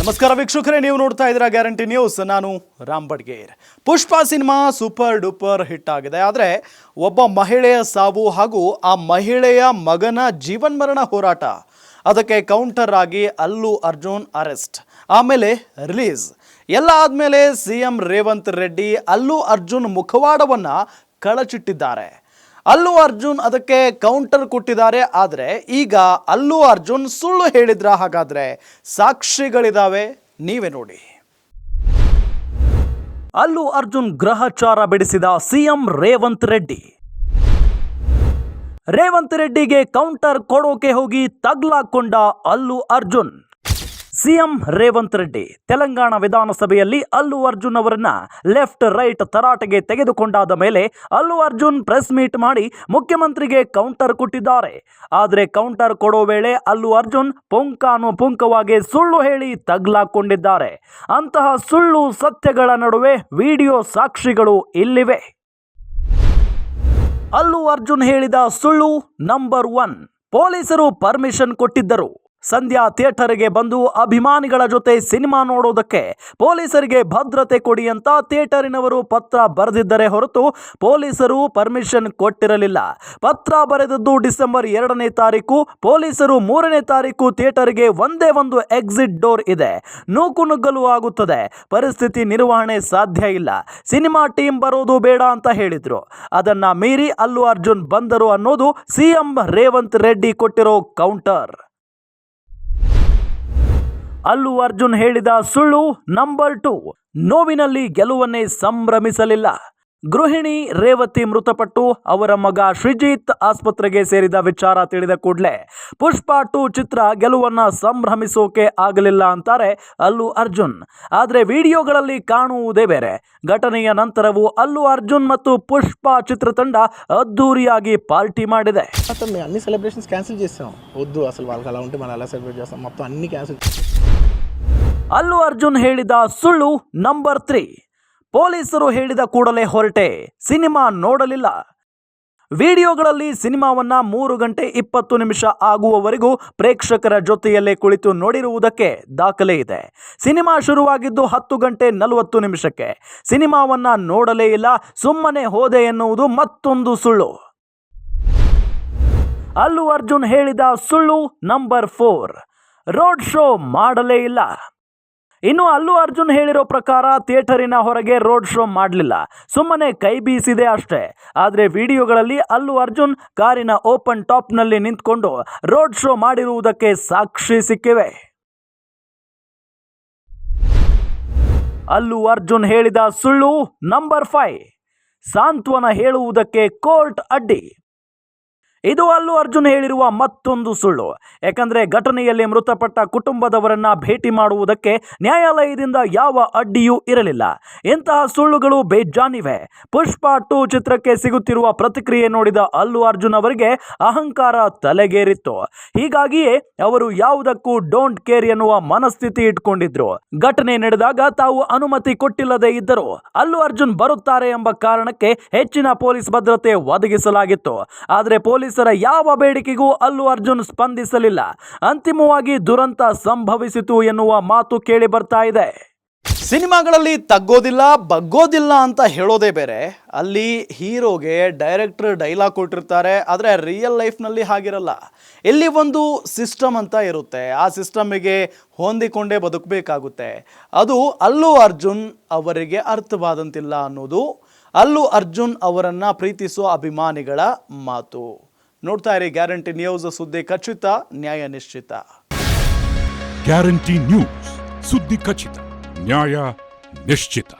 ನಮಸ್ಕಾರ ವೀಕ್ಷಕರೇ, ನೀವು ನೋಡ್ತಾ ಇದ್ದೀರಾ ಗ್ಯಾರಂಟಿ ನ್ಯೂಸ್. ನಾನು ರಾಮ್ ಬಡ್ಗೇರ್. ಪುಷ್ಪ ಸಿನಿಮಾ ಸೂಪರ್ ಡೂಪರ್ ಹಿಟ್ ಆಗಿದೆ. ಆದರೆ ಒಬ್ಬ ಮಹಿಳೆಯ ಸಾವು ಹಾಗೂ ಆ ಮಹಿಳೆಯ ಮಗನ ಜೀವನ್ಮರಣ ಹೋರಾಟ, ಅದಕ್ಕೆ ಕೌಂಟರ್ ಆಗಿ ಅಲ್ಲು ಅರ್ಜುನ್ ಅರೆಸ್ಟ್, ಆಮೇಲೆ ರಿಲೀಸ್ ಎಲ್ಲ ಆದಮೇಲೆ CM ರೇವಂತ್ ರೆಡ್ಡಿ ಅಲ್ಲು ಅರ್ಜುನ್ ಮುಖವಾಡವನ್ನು ಕಳಚಿಟ್ಟಿದ್ದಾರೆ. ಅಲ್ಲು ಅರ್ಜುನ್ ಅದಕ್ಕೆ ಕೌಂಟರ್ ಕೊಟ್ಟಿದ್ದಾರೆ. ಆದರೆ ಈಗ ಅಲ್ಲು ಅರ್ಜುನ್ ಸುಳ್ಳು ಹೇಳಿದ್ರ? ಹಾಗಾದ್ರೆ ಸಾಕ್ಷಿಗಳಿದಾವೆ, ನೀವೇ ನೋಡಿ. ಅಲ್ಲು ಅರ್ಜುನ್ ಗ್ರಹಚಾರ ಬಿಡಿಸಿದ CM ರೇವಂತ್ ರೆಡ್ಡಿ. ರೇವಂತ್ ರೆಡ್ಡಿಗೆ ಕೌಂಟರ್ ಕೊಡೋಕೆ ಹೋಗಿ ತಗ್ಲಾಕೊಂಡ ಅಲ್ಲು ಅರ್ಜುನ್. CM ರೇವಂತ್ ರೆಡ್ಡಿ ತೆಲಂಗಾಣ ವಿಧಾನಸಭೆಯಲ್ಲಿ ಅಲ್ಲು ಅರ್ಜುನ್ ಅವರನ್ನ ಲೆಫ್ಟ್ ರೈಟ್ ತರಾಟೆಗೆ ತೆಗೆದುಕೊಂಡಾದ ಮೇಲೆ ಅಲ್ಲು ಅರ್ಜುನ್ ಪ್ರೆಸ್ ಮೀಟ್ ಮಾಡಿ ಮುಖ್ಯಮಂತ್ರಿಗೆ ಕೌಂಟರ್ ಕೊಟ್ಟಿದ್ದಾರೆ. ಆದರೆ ಕೌಂಟರ್ ಕೊಡೋ ವೇಳೆ ಅಲ್ಲು ಅರ್ಜುನ್ ಪುಂಖಾನುಪುಂಖವಾಗಿ ಸುಳ್ಳು ಹೇಳಿ ತಗ್ಲಾಕೊಂಡಿದ್ದಾರೆ. ಅಂತಹ ಸುಳ್ಳು ಸತ್ಯಗಳ ನಡುವೆ ವಿಡಿಯೋ ಸಾಕ್ಷಿಗಳು ಇಲ್ಲಿವೆ. ಅಲ್ಲು ಅರ್ಜುನ್ ಹೇಳಿದ ಸುಳ್ಳು ನಂಬರ್ 1. ಪೊಲೀಸರು ಪರ್ಮಿಷನ್ ಕೊಟ್ಟಿದ್ದರು. ಸಂಧ್ಯಾ ಥಿಯೇಟರ್ಗೆ ಬಂದು ಅಭಿಮಾನಿಗಳ ಜೊತೆ ಸಿನಿಮಾ ನೋಡೋದಕ್ಕೆ ಪೊಲೀಸರಿಗೆ ಭದ್ರತೆ ಕೊಡಿ ಅಂತ ಥಿಯೇಟರಿನವರು ಪತ್ರ ಬರೆದಿದ್ದರೆ ಹೊರತು ಪೊಲೀಸರು ಪರ್ಮಿಷನ್ ಕೊಟ್ಟಿರಲಿಲ್ಲ. ಪತ್ರ ಬರೆದದ್ದು ಡಿಸೆಂಬರ್ 2ನೇ ತಾರೀಕು. ಪೊಲೀಸರು 3ನೇ ತಾರೀಕು ಥಿಯೇಟರ್ಗೆ ಒಂದೇ ಒಂದು ಎಕ್ಸಿಟ್ ಡೋರ್ ಇದೆ. ನೂಕುನುಗ್ಗಲು ಆಗುತ್ತದೆ, ಪರಿಸ್ಥಿತಿ ನಿರ್ವಹಣೆ ಸಾಧ್ಯ ಇಲ್ಲ, ಸಿನಿಮಾ ಟೀಮ್ ಬರೋದು ಬೇಡ ಅಂತ ಹೇಳಿದ್ರು. ಅದನ್ನ ಮೀರಿ ಅಲ್ಲು ಅರ್ಜುನ್ ಬಂದರು ಅನ್ನೋದು CM ರೇವಂತ್ ರೆಡ್ಡಿ ಕೊಟ್ಟಿರೋ ಕೌಂಟರ್. ಅಲ್ಲು ಅರ್ಜುನ್ ಹೇಳಿದ ಸುಳ್ಳು ನಂಬರ್ 2. ನೋವಿನಲ್ಲಿ ಗೆಲುವನ್ನೇ ಸಂಭ್ರಮಿಸಲಿಲ್ಲ. ಗೃಹಿಣಿ ರೇವತಿ ಮೃತಪಟ್ಟು ಅವರ ಮಗ ಶ್ರೀಜಿತ್ ಆಸ್ಪತ್ರೆಗೆ ಸೇರಿದ ವಿಚಾರ ತಿಳಿದ ಕೂಡಲೇ ಪುಷ್ಪ 2 ಚಿತ್ರ ಗೆಲುವನ್ನ ಸಂಭ್ರಮಿಸೋಕೆ ಆಗಲಿಲ್ಲ ಅಂತಾರೆ ಅಲ್ಲು ಅರ್ಜುನ್. ಆದರೆ ವಿಡಿಯೋಗಳಲ್ಲಿ ಕಾಣುವುದೇ ಬೇರೆ. ಘಟನೆಯ ನಂತರವೂ అల్లు అర్జున్ ಮತ್ತು పుష్ప చిత్రతండ అద్దూరియాಗಿ పార్టీ ಮಾಡಿದೆ. అన్ని సెలబ్రేషన్స్ క్యాన్సిల్ చేసాం. వద్దు, అసలు వాళ్ళకి అలా ఉంటే మనం ఎలా సెలబ్రేట్ చేస్తాం, మొత్తం అన్ని క్యాన్సిల్. అల్లు అర్జున్ ಹೇಳಿದ ಸುಳ್ಳು ನಂಬರ್ 3. ಪೊಲೀಸರು ಹೇಳಿದ ಕೂಡಲೇ ಹೊರಟೆ, ಸಿನಿಮಾ ನೋಡಲಿಲ್ಲ. ವಿಡಿಯೋಗಳಲ್ಲಿ ಸಿನಿಮಾವನ್ನ 3 ಗಂಟೆ 20 ನಿಮಿಷ ಆಗುವವರೆಗೂ ಪ್ರೇಕ್ಷಕರ ಜೊತೆಯಲ್ಲೇ ಕುಳಿತು ನೋಡಿರುವುದಕ್ಕೆ ದಾಖಲೆ ಇದೆ. ಸಿನಿಮಾ ಶುರುವಾಗಿದ್ದು 10 ಗಂಟೆ 40 ನಿಮಿಷಕ್ಕೆ. ಸಿನಿಮಾವನ್ನ ನೋಡಲೇ ಇಲ್ಲ, ಸುಮ್ಮನೆ ಹೋದೆ ಎನ್ನುವುದು ಮತ್ತೊಂದು ಸುಳ್ಳು. ಅಲ್ಲು ಅರ್ಜುನ್ ಹೇಳಿದ ಸುಳ್ಳು ನಂಬರ್ 4. ರೋಡ್ ಶೋ ಮಾಡಲೇ ಇಲ್ಲ. ಇನ್ನು ಅಲ್ಲು ಅರ್ಜುನ್ ಹೇಳಿರೋ ಪ್ರಕಾರ ಥಿಯೇಟರಿನ ಹೊರಗೆ ರೋಡ್ ಶೋ ಮಾಡಲಿಲ್ಲ, ಸುಮ್ಮನೆ ಕೈ ಬೀಸಿದೆ ಅಷ್ಟೇ. ಆದರೆ ವಿಡಿಯೋಗಳಲ್ಲಿ ಅಲ್ಲು ಅರ್ಜುನ್ ಕಾರಿನ ಓಪನ್ ಟಾಪ್ನಲ್ಲಿ ನಿಂತ್ಕೊಂಡು ರೋಡ್ ಶೋ ಮಾಡಿರುವುದಕ್ಕೆ ಸಾಕ್ಷಿ ಸಿಕ್ಕಿವೆ. ಅಲ್ಲು ಅರ್ಜುನ್ ಹೇಳಿದ ಸುಳ್ಳು ನಂಬರ್ 5. ಸಾಂತ್ವನ ಹೇಳುವುದಕ್ಕೆ ಕೋರ್ಟ್ ಅಡ್ಡಿ. ಇದು ಅಲ್ಲು ಅರ್ಜುನ್ ಹೇಳಿರುವ ಮತ್ತೊಂದು ಸುಳ್ಳು. ಯಾಕಂದ್ರೆ ಘಟನೆಯಲ್ಲಿ ಮೃತಪಟ್ಟ ಕುಟುಂಬದವರನ್ನ ಭೇಟಿ ಮಾಡುವುದಕ್ಕೆ ನ್ಯಾಯಾಲಯದಿಂದ ಯಾವ ಅಡ್ಡಿಯೂ ಇರಲಿಲ್ಲ. ಇಂತಹ ಸುಳ್ಳುಗಳು ಬೇಜಾನಿವೆ. ಪುಷ್ಪ 2 ಚಿತ್ರಕ್ಕೆ ಸಿಗುತ್ತಿರುವ ಪ್ರತಿಕ್ರಿಯೆ ನೋಡಿದ ಅಲ್ಲು ಅರ್ಜುನ್ ಅವರಿಗೆ ಅಹಂಕಾರ ತಲೆಗೇರಿತ್ತು. ಹೀಗಾಗಿಯೇ ಅವರು ಯಾವುದಕ್ಕೂ ಡೋಂಟ್ ಕೇರ್ ಎನ್ನುವ ಮನಸ್ಥಿತಿ ಇಟ್ಕೊಂಡಿದ್ರು. ಘಟನೆ ನಡೆದಾಗ ತಾವು ಅನುಮತಿ ಕೊಟ್ಟಿಲ್ಲದೆ ಇದ್ದರು. ಅಲ್ಲು ಅರ್ಜುನ್ ಬರುತ್ತಾರೆ ಎಂಬ ಕಾರಣಕ್ಕೆ ಹೆಚ್ಚಿನ ಪೊಲೀಸ್ ಭದ್ರತೆ ಒದಗಿಸಲಾಗಿತ್ತು. ಆದರೆ ಪೊಲೀಸರ ಯಾವ ಬೇಡಿಕೆಗೂ ಅಲ್ಲು ಅರ್ಜುನ್ ಸ್ಪಂದಿಸಲಿಲ್ಲ. ಅಂತಿಮವಾಗಿ ದುರಂತ ಸಂಭವಿಸಿತು ಎನ್ನುವ ಮಾತು ಕೇಳಿ ಬರ್ತಾ ಇದೆ. ಸಿನಿಮಾಗಳಲ್ಲಿ ತಗ್ಗೋದಿಲ್ಲ ಬಗ್ಗೋದಿಲ್ಲ ಅಂತ ಹೇಳೋದೇ ಬೇರೆ. ಅಲ್ಲಿ ಹೀರೋಗೆ ಡೈರೆಕ್ಟರ್ ಡೈಲಾಗ್ ಕೊಟ್ಟಿರ್ತಾರೆ, ಆದರೆ ರಿಯಲ್ ಲೈಫ್ನಲ್ಲಿ ಹಾಗಿರಲ್ಲ. ಇಲ್ಲಿ ಒಂದು ಸಿಸ್ಟಮ್ ಅಂತ ಇರುತ್ತೆ, ಆ ಸಿಸ್ಟಮಿಗೆ ಹೊಂದಿಕೊಂಡೇ ಬದುಕಬೇಕಾಗುತ್ತೆ. ಅದು ಅಲ್ಲು ಅರ್ಜುನ್ ಅವರಿಗೆ ಅರ್ಥವಾದಂತಿಲ್ಲ ಅನ್ನೋದು ಅಲ್ಲು ಅರ್ಜುನ್ ಅವರನ್ನು ಪ್ರೀತಿಸುವ ಅಭಿಮಾನಿಗಳ ಮಾತು. ನೋಡ್ತಾ ಇರಿ ಗ್ಯಾರಂಟಿ ನ್ಯೂಸ್, ಸುದ್ದಿ ಖಚಿತ, ನ್ಯಾಯ ನಿಶ್ಚಿತ. ಗ್ಯಾರಂಟಿ ನ್ಯೂಸ್, ಸುದ್ದಿ ಖಚಿತ, ನ್ಯಾಯ ನಿಶ್ಚಿತ.